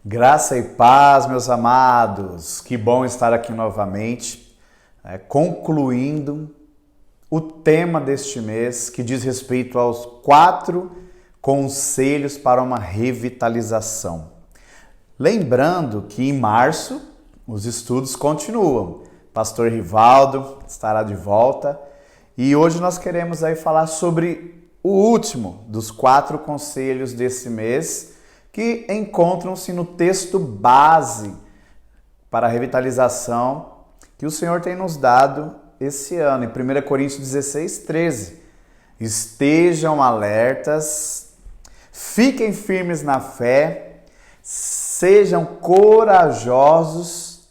Graça e paz, meus amados. Que bom estar aqui novamente, concluindo o tema deste mês que diz respeito aos 4 conselhos para uma revitalização. Lembrando que em março os estudos continuam. Pastor Rivaldo estará de volta e hoje nós queremos aí falar sobre o último dos 4 conselhos desse mês, que encontram-se no texto base para a revitalização que o Senhor tem nos dado esse ano, em 1 Coríntios 16, 13. Estejam alertas, fiquem firmes na fé, sejam corajosos,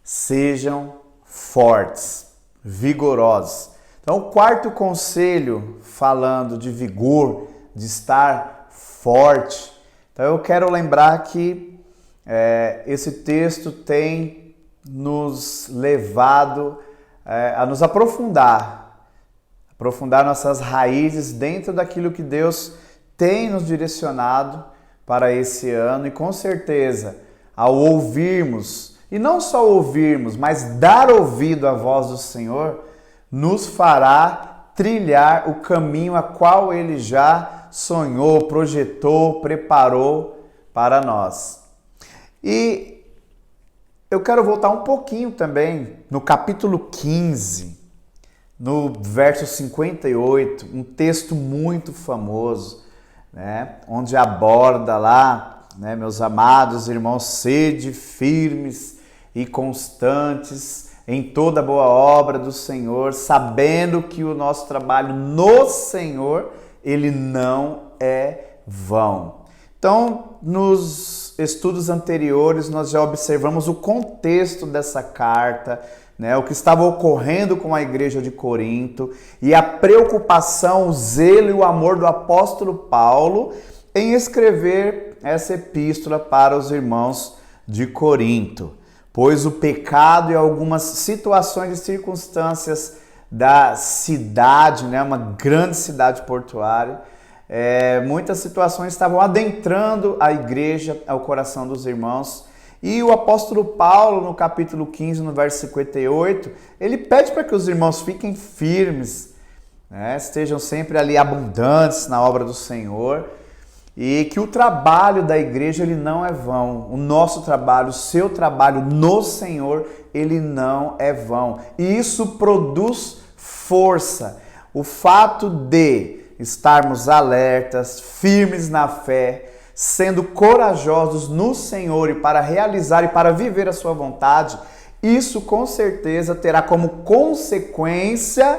sejam fortes, vigorosos. Então, o 4º conselho, falando de vigor, de estar forte. Então eu quero lembrar que esse texto tem nos levado a nos aprofundar nossas raízes dentro daquilo que Deus tem nos direcionado para esse ano e com certeza ao ouvirmos, e não só ouvirmos, mas dar ouvido à voz do Senhor, nos fará trilhar o caminho a qual Ele já sonhou, projetou, preparou para nós. E eu quero voltar um pouquinho também no capítulo 15, no verso 58, um texto muito famoso, né? Onde aborda lá, né, meus amados irmãos, sede firmes e constantes em toda boa obra do Senhor, sabendo que o nosso trabalho no Senhor, ele não é vão. Então, nos estudos anteriores, nós já observamos o contexto dessa carta, né, o que estava ocorrendo com a igreja de Corinto e a preocupação, o zelo e o amor do apóstolo Paulo em escrever essa epístola para os irmãos de Corinto. Pois o pecado e algumas situações e circunstâncias da cidade, né, uma grande cidade portuária, muitas situações estavam adentrando a igreja, ao coração dos irmãos. E o apóstolo Paulo, no capítulo 15, no verso 58, ele pede para que os irmãos fiquem firmes, né, estejam sempre ali abundantes na obra do Senhor, e que o trabalho da igreja ele não é vão. O nosso trabalho, o seu trabalho no Senhor, ele não é vão. E isso produz força. O fato de estarmos alertas, firmes na fé, sendo corajosos no Senhor e para realizar e para viver a sua vontade, isso com certeza terá como consequência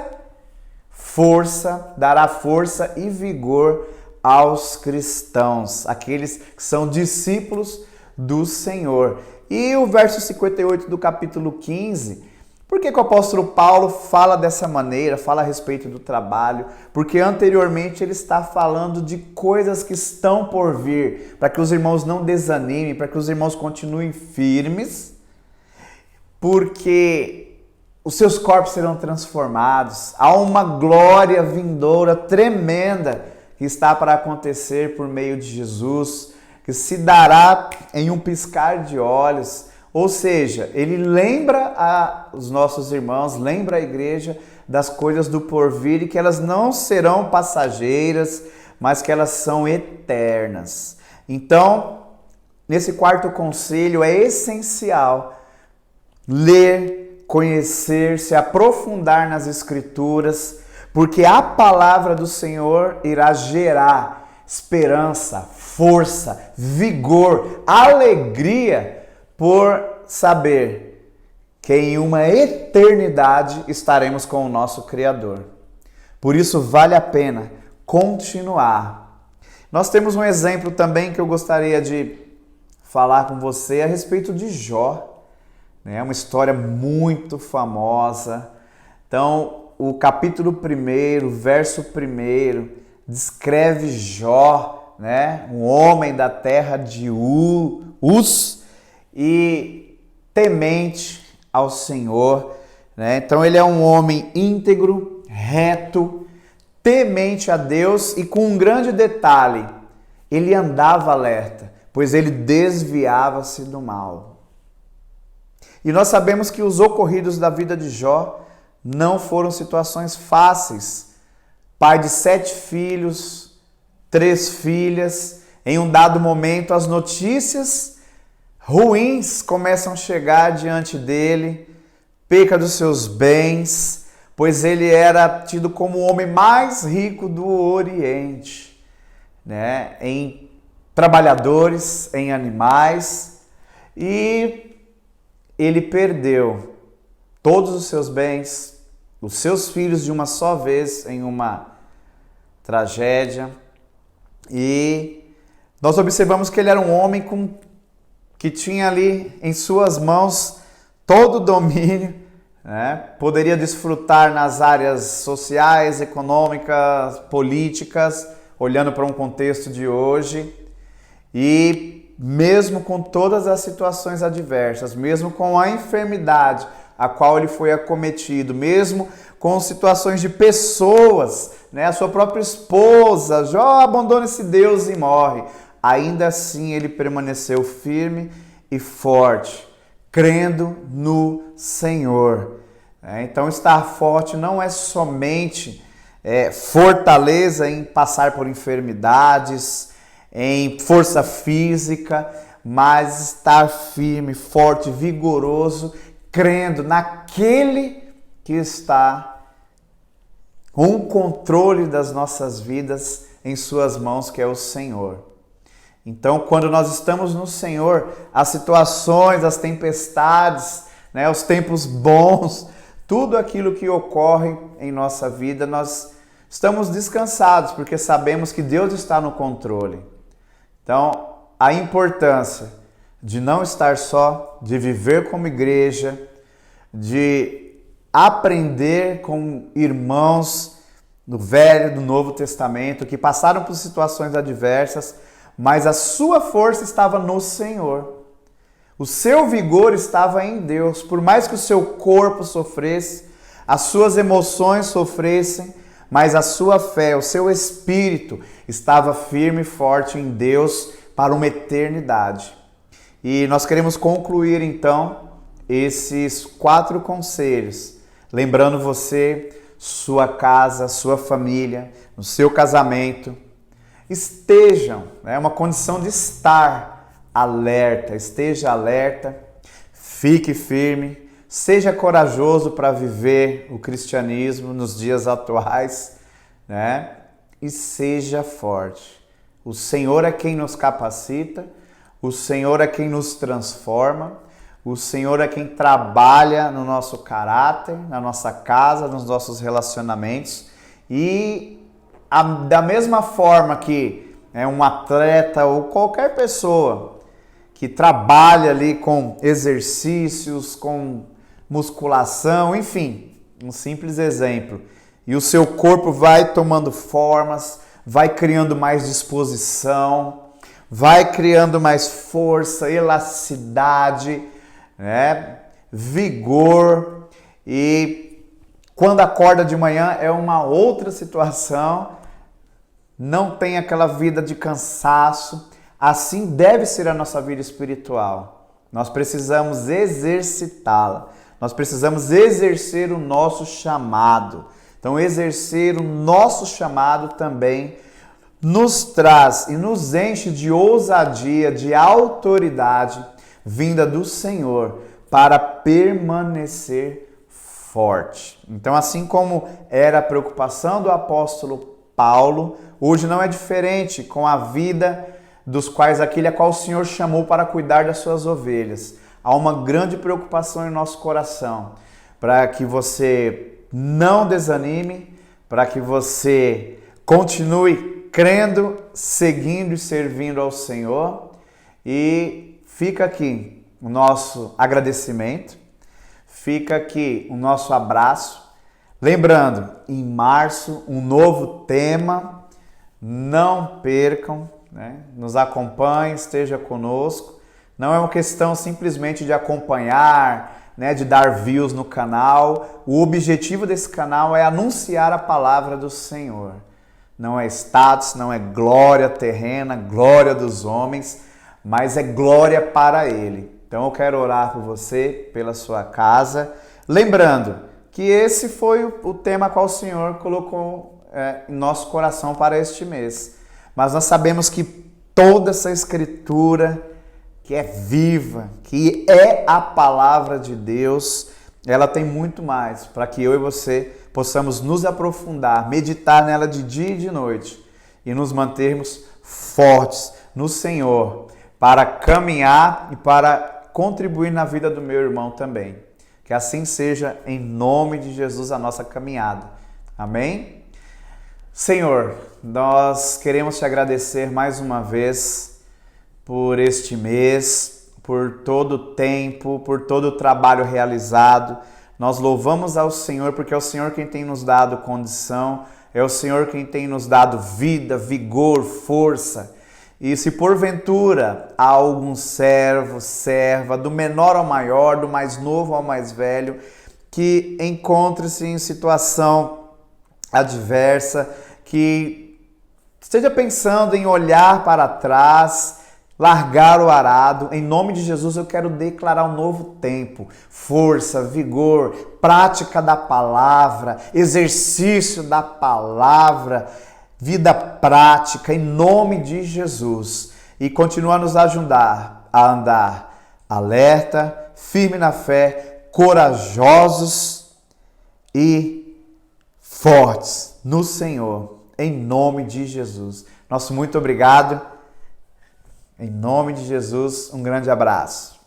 força, dará força e vigor aos cristãos, aqueles que são discípulos do Senhor. E o verso 58 do capítulo 15, por que o apóstolo Paulo fala dessa maneira, fala a respeito do trabalho? Porque anteriormente ele está falando de coisas que estão por vir, para que os irmãos não desanimem, para que os irmãos continuem firmes, porque os seus corpos serão transformados, há uma glória vindoura tremenda que está para acontecer por meio de Jesus, que se dará em um piscar de olhos. Ou seja, ele lembra os nossos irmãos, lembra a igreja das coisas do porvir e que elas não serão passageiras, mas que elas são eternas. Então, nesse 4º conselho é essencial ler, conhecer, se aprofundar nas Escrituras, porque a palavra do Senhor irá gerar esperança, força, vigor, alegria por saber que em uma eternidade estaremos com o nosso Criador. Por isso vale a pena continuar. Nós temos um exemplo também que eu gostaria de falar com você a respeito de Jó. É uma história muito famosa. Então, o capítulo 1, verso 1, descreve Jó, né? Um homem da terra de Uz e temente ao Senhor, né? Então ele é um homem íntegro, reto, temente a Deus e com um grande detalhe, ele andava alerta. pois ele desviava-se do mal. E nós sabemos que os ocorridos da vida de Jó não foram situações fáceis. Pai de 7 filhos, 3 filhas, em um dado momento as notícias ruins começam a chegar diante dele, perca dos seus bens, pois ele era tido como o homem mais rico do Oriente, né? Em trabalhadores, em animais, e ele perdeu todos os seus bens, os seus filhos de uma só vez em uma tragédia. E nós observamos que ele era um homem que tinha ali em suas mãos todo o domínio, né? Poderia desfrutar nas áreas sociais, econômicas, políticas, olhando para um contexto de hoje. E mesmo com todas as situações adversas, mesmo com a enfermidade a qual ele foi acometido, mesmo com situações de pessoas, né? A sua própria esposa, Jó abandona esse Deus e morre. Ainda assim ele permaneceu firme e forte, crendo no Senhor. Então estar forte não é somente fortaleza em passar por enfermidades, em força física, mas estar firme, forte, vigoroso, crendo naquele que está com o controle das nossas vidas em suas mãos, que é o Senhor. Então, quando nós estamos no Senhor, as situações, as tempestades, né, os tempos bons, tudo aquilo que ocorre em nossa vida, nós estamos descansados, porque sabemos que Deus está no controle. Então, a importância de não estar só, de viver como igreja, de aprender com irmãos do Velho e do Novo Testamento que passaram por situações adversas, mas a sua força estava no Senhor. O seu vigor estava em Deus. Por mais que o seu corpo sofresse, as suas emoções sofressem, mas a sua fé, o seu espírito estava firme e forte em Deus para uma eternidade. E nós queremos concluir então esses 4 conselhos, lembrando você, sua casa, sua família, no seu casamento, estejam, é uma condição de estar alerta, esteja alerta, fique firme, seja corajoso para viver o cristianismo nos dias atuais, né? E seja forte. O Senhor é quem nos capacita, o Senhor é quem nos transforma, o Senhor é quem trabalha no nosso caráter, na nossa casa, nos nossos relacionamentos. E da mesma forma que um atleta ou qualquer pessoa que trabalha ali com exercícios, com musculação, enfim, um simples exemplo. E o seu corpo vai tomando formas, vai criando mais disposição, vai criando mais força, elasticidade, né? Vigor. E quando acorda de manhã é uma outra situação, não tem aquela vida de cansaço. Assim deve ser a nossa vida espiritual. Nós precisamos exercitá-la. Nós precisamos exercer o nosso chamado. Então, exercer o nosso chamado também nos traz e nos enche de ousadia, de autoridade vinda do Senhor para permanecer forte. Então, assim como era a preocupação do apóstolo Paulo, hoje não é diferente com a vida dos quais aquele a qual o Senhor chamou para cuidar das suas ovelhas. Há uma grande preocupação em nosso coração para que você não desanime, para que você continue crendo, seguindo e servindo ao Senhor. E fica aqui o nosso agradecimento, fica aqui o nosso abraço. Lembrando, em março, um novo tema, não percam, né? Nos acompanhe, esteja conosco. Não é uma questão simplesmente de acompanhar, né, de dar views no canal. O objetivo desse canal é anunciar a palavra do Senhor. Não é status, não é glória terrena, glória dos homens, mas é glória para Ele. Então eu quero orar por você, pela sua casa, lembrando que esse foi o tema qual o Senhor colocou em nosso coração para este mês. Mas nós sabemos que toda essa escritura, que é viva, que é a palavra de Deus, ela tem muito mais para que eu e você possamos nos aprofundar, meditar nela de dia e de noite e nos mantermos fortes no Senhor para caminhar e para contribuir na vida do meu irmão também. Que assim seja, em nome de Jesus, a nossa caminhada. Amém? Senhor, nós queremos te agradecer mais uma vez por este mês, por todo o tempo, por todo o trabalho realizado. Nós louvamos ao Senhor porque é o Senhor quem tem nos dado condição, é o Senhor quem tem nos dado vida, vigor, força. E se porventura há algum servo, serva, do menor ao maior, do mais novo ao mais velho, que encontre-se em situação adversa, que esteja pensando em olhar para trás, largar o arado, em nome de Jesus eu quero declarar um novo tempo, força, vigor, prática da palavra, exercício da palavra, vida prática, em nome de Jesus. E continua a nos ajudar a andar alerta, firme na fé, corajosos e fortes no Senhor, em nome de Jesus. Nosso muito obrigado. Em nome de Jesus, um grande abraço.